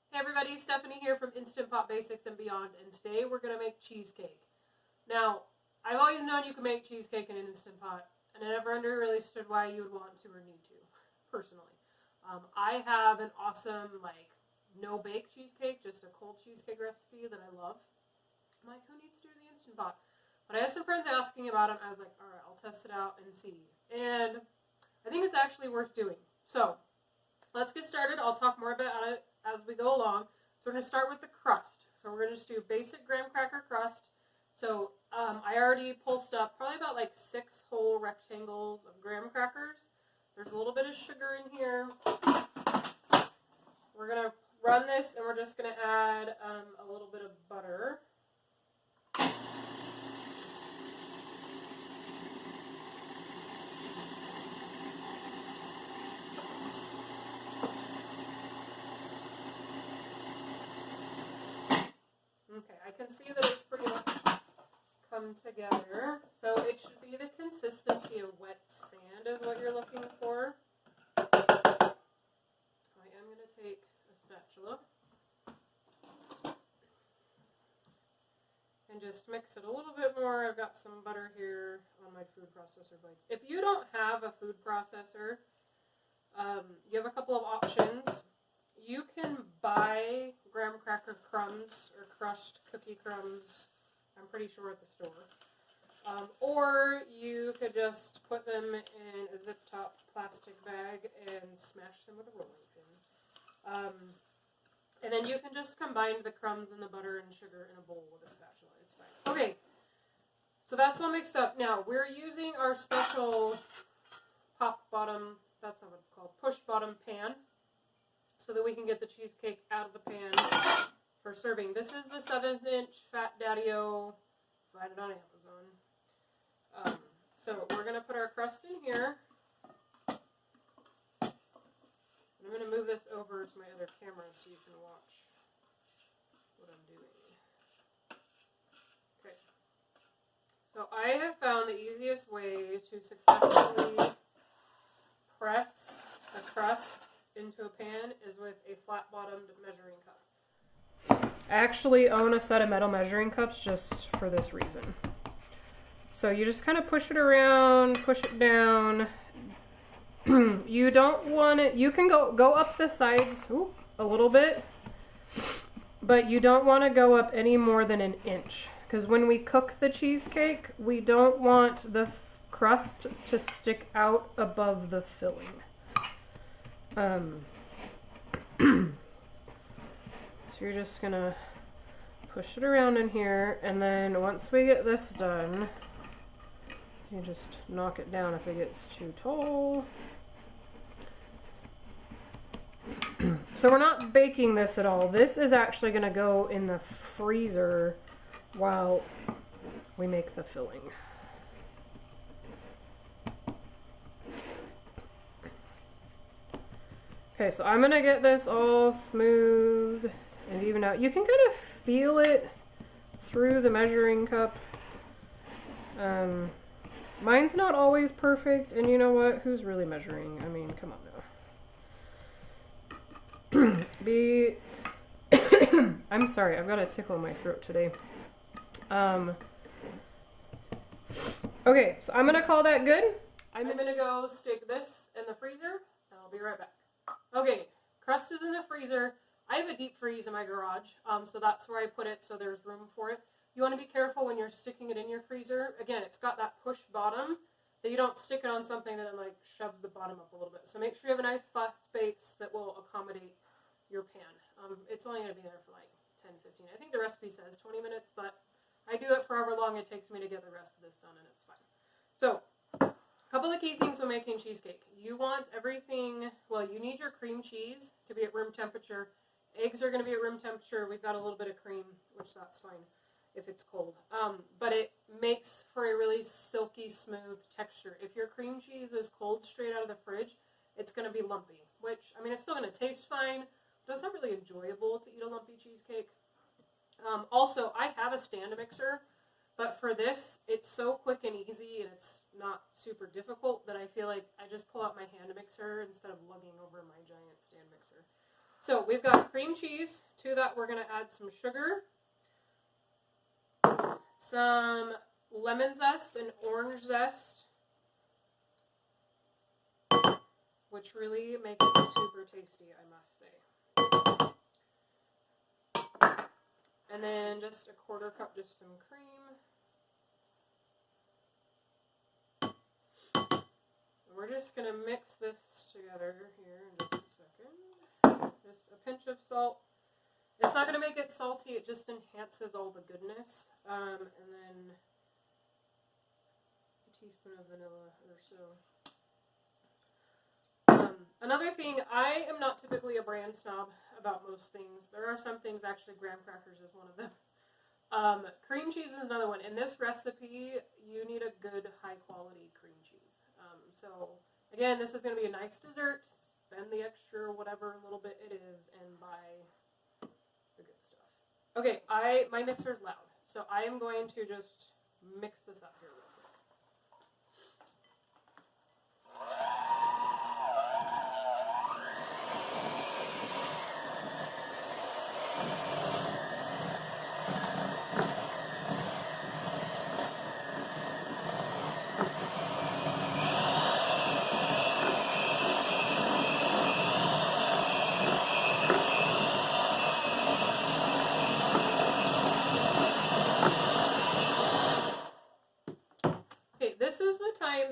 Hey everybody, Stephanie here from Instant Pot Basics and Beyond, and today we're going to make cheesecake. Now, I've always known you can make cheesecake in an Instant Pot, and I never understood why you would want to or need to, personally. I have an awesome, no-bake cheesecake, just a cold cheesecake recipe that I love. I'm like, who needs to do the Instant Pot? But I had some friends asking about them. I was like, alright, I'll test it out and see. And I think it's actually worth doing. So, let's get started. I'll talk more about it as we go along. So we're going to start with the crust. So we're going to just do basic graham cracker crust. So I already pulsed up probably about 6 whole rectangles of graham crackers. There's a little bit of sugar in here. We're going to run this and we're just going to add a little bit of butter. Okay, I can see that it's pretty much come together. So it should be the consistency of wet sand is what you're looking for. I am going to take a spatula and just mix it a little bit more. I've got some butter here on my food processor blades. If you don't have a food processor, you have a couple of options. You can buy graham cracker crumbs or crushed cookie crumbs, I'm pretty sure at the store. Or you could just put them in a zip top plastic bag and smash them with a rolling pin. And then you can just combine the crumbs and the butter and sugar in a bowl with a spatula. It's fine. Okay, so that's all mixed up. Now, we're using our special pop bottom, that's not what it's called, push bottom pan, so that we can get the cheesecake out of the pan for serving. This is the 7-inch Fat Daddy-O. Find it on Amazon. So we're going to put our crust in here. And I'm going to move this over to my other camera so you can watch what I'm doing. Okay. So I have found the easiest way to successfully press the crust into a pan is with a flat-bottomed measuring cup. I actually own a set of metal measuring cups just for this reason. So you just kind of push it around, push it down. You don't want it, you can go up the sides a little bit, but you don't want to go up any more than an inch. Because when we cook the cheesecake, we don't want the crust to stick out above the filling. So you're just gonna push it around in here, and then once we get this done, you just knock it down if it gets too tall. So we're not baking this at all. This is actually gonna go in the freezer while we make the filling. Okay, so I'm going to get this all smooth and even out. You can kind of feel it through the measuring cup. Mine's not always perfect, and you know what? Who's really measuring? I mean, come on now. I'm sorry, I've got a tickle in my throat today. Okay, so I'm going to call that good. I'm going to go stick this in the freezer, and I'll be right back. Okay, crust is in the freezer. I have a deep freeze in my garage, so that's where I put it so there's room for it. You want to be careful when you're sticking it in your freezer. Again, it's got that push bottom that you don't stick it on something that then shoves the bottom up a little bit. So make sure you have a nice flat space that will accommodate your pan. It's only going to be there for 10, 15. I think the recipe says 20 minutes, but I do it for however long it takes me to get the rest of this done, and it's fine. So, a couple of key things when making cheesecake. You want everything, you need your cream cheese to be at room temperature. Eggs are going to be at room temperature. We've got a little bit of cream, which that's fine if it's cold. But it makes for a really silky, smooth texture. If your cream cheese is cold straight out of the fridge, it's going to be lumpy, which, I mean, it's still going to taste fine, but it's not really enjoyable to eat a lumpy cheesecake. Also, I have a stand mixer, but for this, it's so quick and easy, and it's not super difficult that I feel like I just pull out my hand mixer instead of lugging over my giant stand mixer. So we've got cream cheese. To that, we're going to add some sugar, some lemon zest and orange zest, which really make it super tasty, I must say. And then just a quarter cup, just some cream. We're just going to mix this together here in just a second. Just a pinch of salt. It's not going to make it salty, it just enhances all the goodness. And then a teaspoon of vanilla or so. Another thing, I am not typically a brand snob about most things. There are some things, actually graham crackers is one of them. Cream cheese is another one. In this recipe, you need a good high quality cream cheese. So again, this is going to be a nice dessert. Spend the extra whatever little bit it is and buy the good stuff. Okay, my mixer's loud, so I am going to just mix this up here real quick.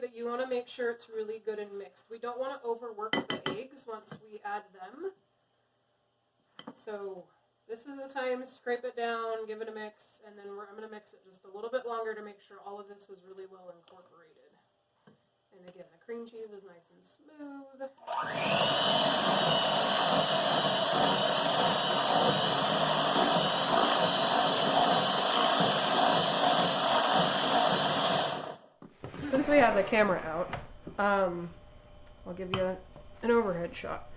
That you want to make sure it's really good and mixed. We don't want to overwork the eggs once we add them. So this is the time, scrape it down, give it a mix, and then I'm going to mix it just a little bit longer to make sure all of this is really well incorporated. And again, the cream cheese is nice and smooth. Since we have the camera out, I'll give you an overhead shot.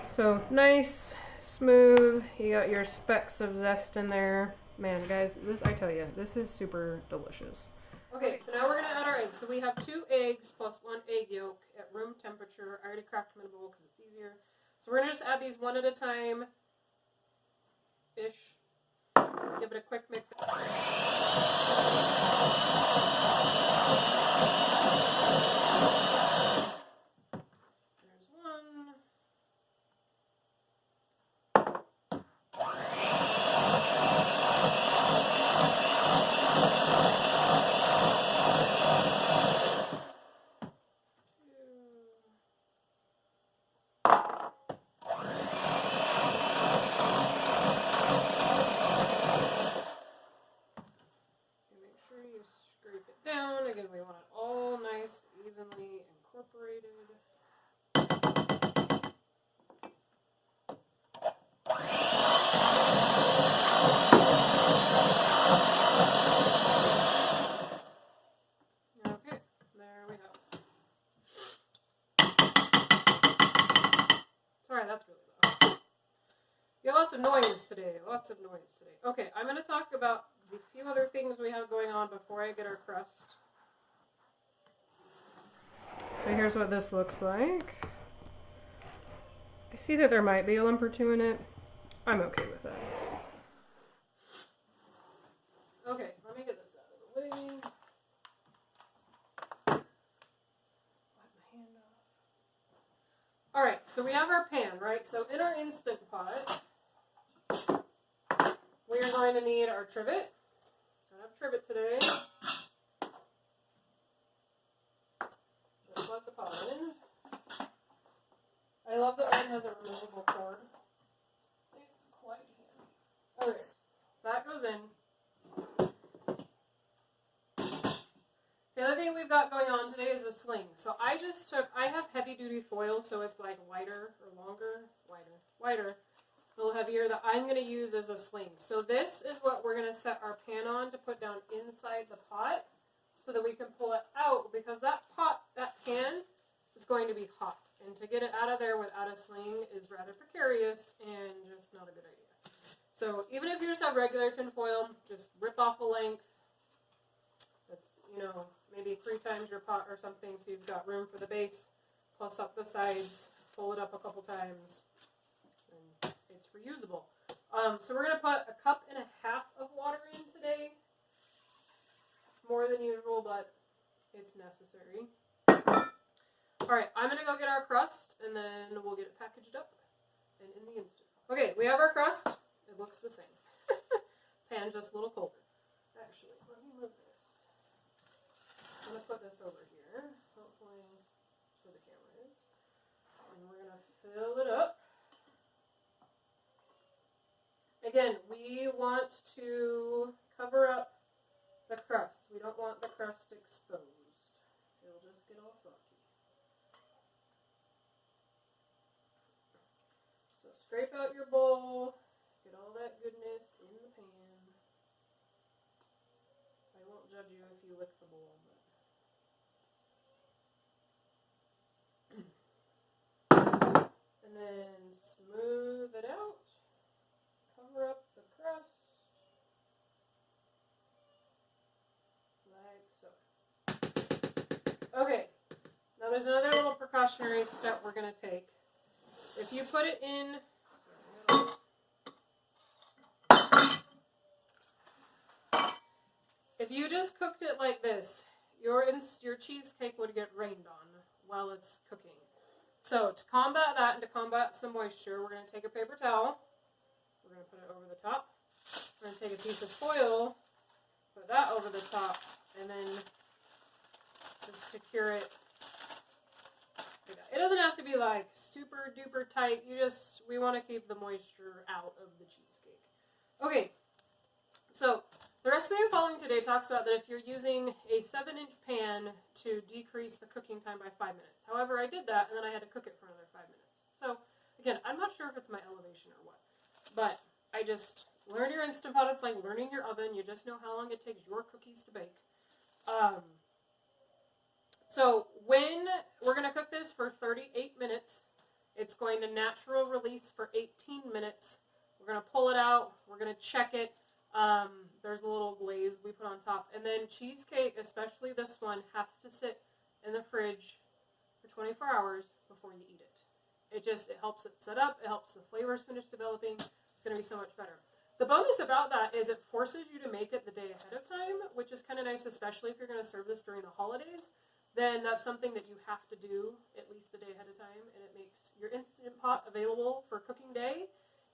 So nice, smooth, you got your specks of zest in there. Man, guys, this, I tell you, this is super delicious. Okay, so now we're going to add our eggs. So we have 2 eggs plus 1 egg yolk at room temperature. I already cracked them in a bowl because it's easier. So we're going to just add these one at a time-ish. Give it a quick mix. Again, we want it all nice, evenly incorporated. Okay, there we go. Sorry, that's really loud. Yeah, lots of noise today. Lots of noise today. Okay, I'm going to talk about the few other things we have going on before I get our crust. So here's what this looks like. I see that there might be a lump or two in it. I'm okay with that. Okay, let me get this out of the way. Wipe my hand off. Alright, so we have our pan, right? So in our Instant Pot, we are going to need our trivet. I have trivet today. Let the pot in. I love that mine has a removable cord. It's quite handy. Okay, so that goes in. The other thing we've got going on today is a sling. So I have heavy duty foil, so it's like wider, a little heavier, that I'm going to use as a sling. So this is what we're going to set our pan on to put down inside the pot, so that we can pull it out, because that pan is going to be hot. And to get it out of there without a sling is rather precarious and just not a good idea. So even if you just have regular tin foil, just rip off a length. That's, maybe 3 times your pot or something, so you've got room for the base, plus up the sides, fold it up a couple times, and it's reusable. So we're going to put 1.5 cups of water in today. It's more than usual, but it's necessary. Alright, I'm going to go get our crust, and then we'll get it packaged up and in the instant. Okay, we have our crust. It looks the same. Pan just a little colder. Actually, let me move this. I'm going to put this over here. Hopefully, that's where the camera is. And we're going to fill it up. Again, we want to cover up the crust. We don't want the crust exposed. It'll just get all soggy. So scrape out your bowl. Get all that goodness in the pan. I won't judge you if you lick the bowl. And then smooth it out. Cover up the crust. Like so. Okay. Now there's another little precautionary step we're going to take. If you put it in... If you just cooked it like this, your cheesecake would get rained on while it's cooking. So to combat that and to combat some moisture, we're going to take a paper towel. We're going to put it over the top. We're going to take a piece of foil, put that over the top, and then just secure it. It doesn't have to be like super duper tight. We want to keep the moisture out of the cheesecake. Okay, so the recipe I'm following today talks about that if you're using a 7-inch pan to decrease the cooking time by 5 minutes. However, I did that and then I had to cook it for another 5 minutes. So again, I'm not sure if it's my elevation or what, but I just learned your Instant Pot. It's like learning your oven. You just know how long it takes your cookies to bake. So when we're going to cook this for 38 minutes, it's going to natural release for 18 minutes. We're going to pull it out. We're going to check it. There's a little glaze we put on top. And then cheesecake, especially this one, has to sit in the fridge for 24 hours before you eat it. It helps it set up. It helps the flavors finish developing. It's going to be so much better. The bonus about that is it forces you to make it the day ahead of time, which is kind of nice, especially if you're going to serve this during the holidays. Then that's something that you have to do at least a day ahead of time, and it makes your Instant Pot available for cooking day,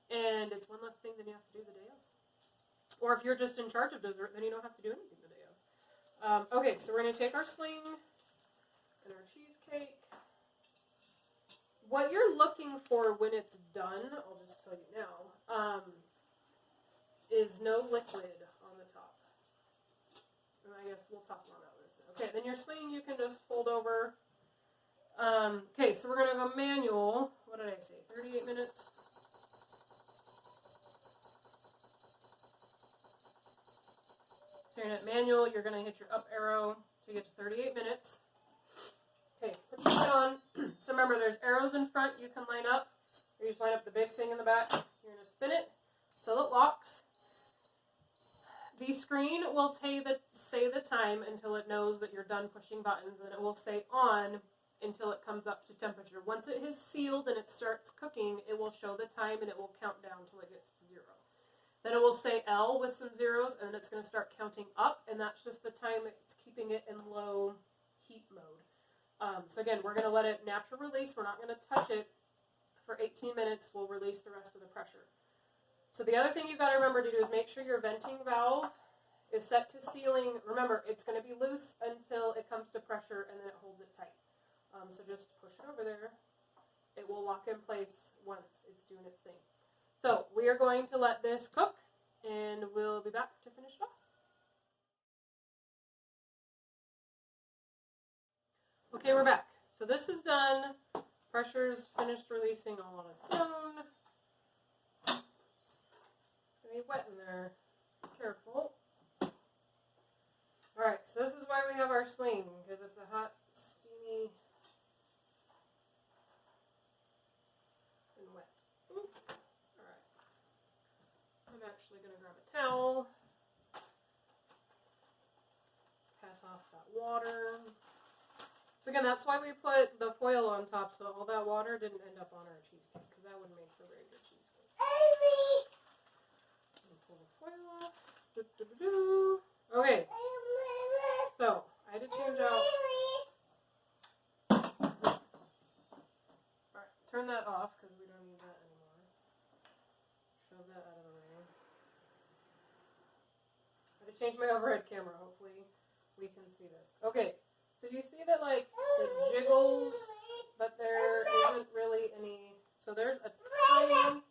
and it's one less thing than you have to do the day of. Or if you're just in charge of dessert, then you don't have to do anything the day of. Okay, so we're going to take our sling and our cheesecake. What you're looking for when it's done, I'll just tell you now, is no liquid on the top. And I guess we'll talk more about this. Okay, then your sling you can just fold over. Okay, so we're going to go manual. What did I say? 38 minutes? So you're at manual, you're going to hit your up arrow to get to 38 minutes. Okay, put your lid on. So remember, there's arrows in front you can line up. Or you just line up the big thing in the back. You're going to spin it till it locks. The screen will say the time until it knows that you're done pushing buttons, and it will say on until it comes up to temperature. Once it has sealed and it starts cooking, it will show the time and it will count down until it gets to 0. Then it will say L with some zeros, and then it's going to start counting up, and that's just the time it's keeping it in low heat mode. So again, we're going to let it natural release. We're not going to touch it for 18 minutes. We'll release the rest of the pressure. So the other thing you've got to remember to do is make sure your venting valve is set to sealing. Remember, it's going to be loose until it comes to pressure, and then it holds it tight. So just push it over there. It will lock in place once it's doing its thing. So we are going to let this cook, and we'll be back to finish it off. Okay, we're back. So this is done. Pressure's finished releasing all on its own. It's going to be wet in there. Be careful. Alright, so this is why we have our sling, because it's a hot, steamy, and wet. Alright. So I'm actually going to grab a towel, pat off that water. So again, that's why we put the foil on top, so all that water didn't end up on our cheesecake, because that wouldn't make for very good cheesecake. Pull the foil off. Okay. So, I had to change out. Alright, turn that off because we don't need that anymore. Shove that out of the way. I had to change my overhead camera. Hopefully we can see this. Okay, so you see that like it jiggles, but there isn't really any. So there's a tiny.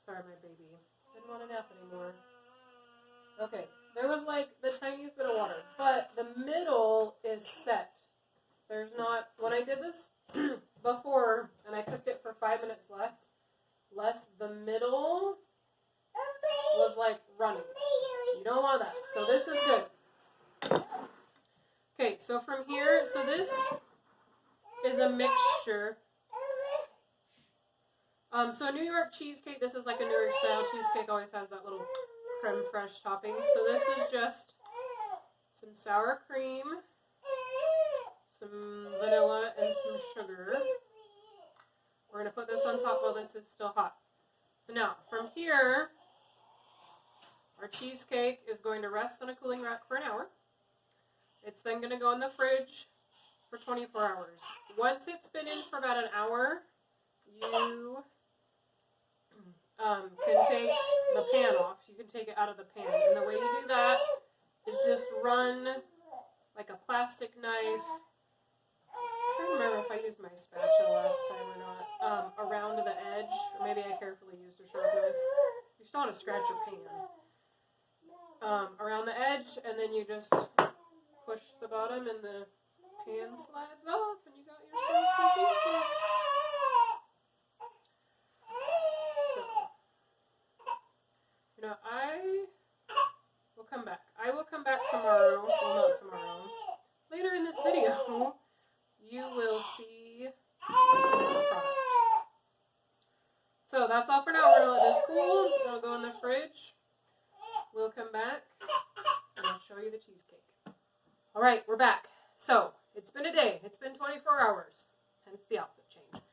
Sorry, my baby didn't want to nap anymore. Okay, there was like the tiniest bit of water, but the middle is set. There's not. When I did this before and I cooked it for 5 minutes less, the middle was like running. You don't want that. So this is good. Okay, so from here, so this is a mixture. So New York cheesecake, this is like a New York style cheesecake, always has that little creme fraiche topping. So this is just some sour cream, some vanilla, and some sugar. We're going to put this on top while this is still hot. So now, from here, our cheesecake is going to rest on a cooling rack for an hour. It's then going to go in the fridge for 24 hours. Once it's been in for about an hour, you can take the pan off. You can take it out of the pan. And the way you do that is just run like a plastic knife. I don't remember if I used my spatula last time or not. Around the edge. Or maybe I carefully used a sharp knife. You still want to scratch your pan. Around the edge, and then you just push the bottom and the pan slides off, and you got yourself some cheesecake. So, I will come back. I will come back tomorrow. Well, not tomorrow. Later in this video, you will see the finished product. So that's all for now. We're going to let this cool. It'll go in the fridge. We'll come back, and I'll show you the cheesecake. All right, we're back. So it's been a day. It's been 24 hours, hence the outfit change.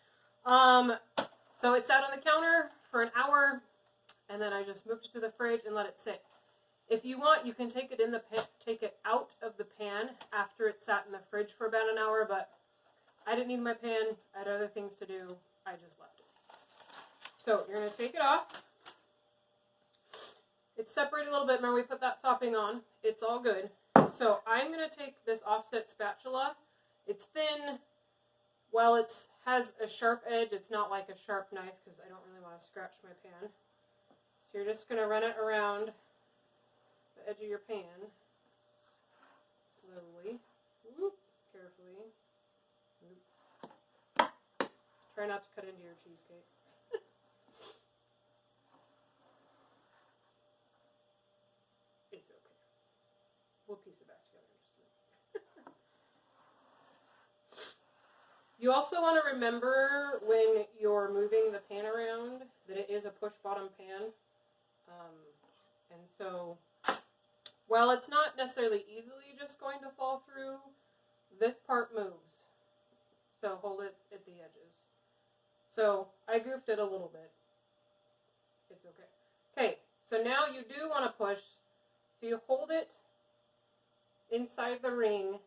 So it sat on the counter for an hour, and then I just moved it to the fridge and let it sit. If you want, you can take it out of the pan after it sat in the fridge for about an hour, but I didn't need my pan. I had other things to do. I just left it. So you're going to take it off. It's separated a little bit. Remember, we put that topping on. It's all good. So I'm going to take this offset spatula. It's thin. While it has a sharp edge, it's not like a sharp knife because I don't really want to scratch my pan. So you're just going to run it around the edge of your pan. Slowly. Whoop, carefully. Whoop. Try not to cut into your cheesecake. It's okay. We'll piece it back together in just a minute. You also want to remember when you're moving the pan around that it is a push bottom pan. And so while it's not necessarily easily just going to fall through, this part moves. So hold it at the edges. So I goofed it a little bit. It's okay. Okay, so now you do want to push. So you hold it inside the ring,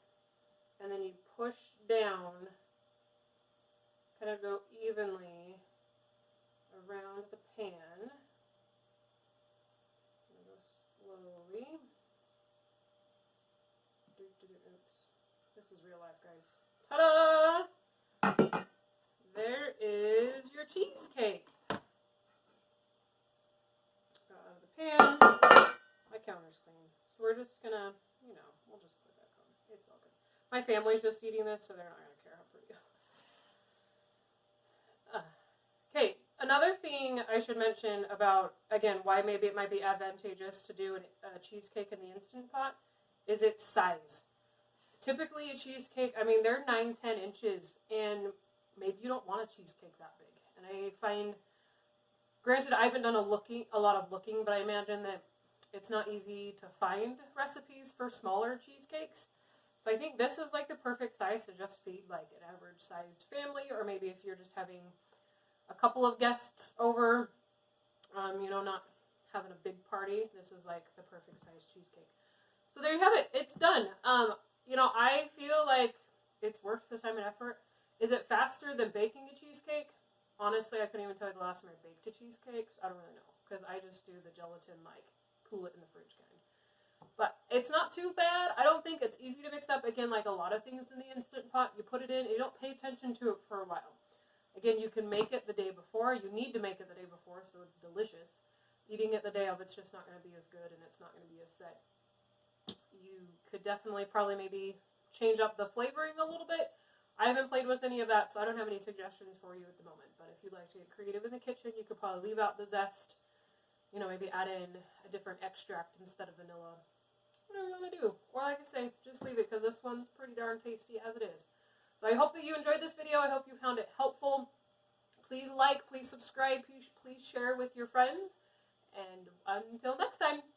and then you push down, kind of go evenly around the pan. Go slowly. Oops. This is real life, guys. Ta-da! There is your cheesecake. Got out of the pan. My counter's clean. So we're just gonna, we'll just put that on. It's all good. My family's just eating this, so they're not gonna care how pretty it is. Okay, another thing I should mention about, again, why maybe it might be advantageous to do a cheesecake in the Instant Pot is its size. Typically a cheesecake, they're 9-10 inches, and maybe you don't want a cheesecake that big. And I find, granted, I haven't done a lot of looking, but I imagine that it's not easy to find recipes for smaller cheesecakes. So I think this is like the perfect size to just feed like an average sized family, or maybe if you're just having a couple of guests over, you know, not having a big party. This is like the perfect size cheesecake. So there you have it. It's done. You know, I feel like it's worth the time and effort. Is it faster than baking a cheesecake? Honestly, I couldn't even tell you the last time I baked a cheesecake. I don't really know, because I just do the gelatin, like, cool it in the fridge kind. But it's not too bad. I don't think it's easy to mix up. Again, like a lot of things in the Instant Pot, you put it in, you don't pay attention to it for a while. Again, you can make it the day before. You need to make it the day before so it's delicious. Eating it the day of, it's just not going to be as good, and it's not going to be as set. You could definitely probably maybe change up the flavoring a little bit. I haven't played with any of that, so I don't have any suggestions for you at the moment. But if you'd like to get creative in the kitchen, you could probably leave out the zest. You know, maybe add in a different extract instead of vanilla. Whatever you want to do. Or like I say, just leave it, because this one's pretty darn tasty as it is. So I hope that you enjoyed this video. I hope you found it helpful. Please like, please subscribe, please share with your friends.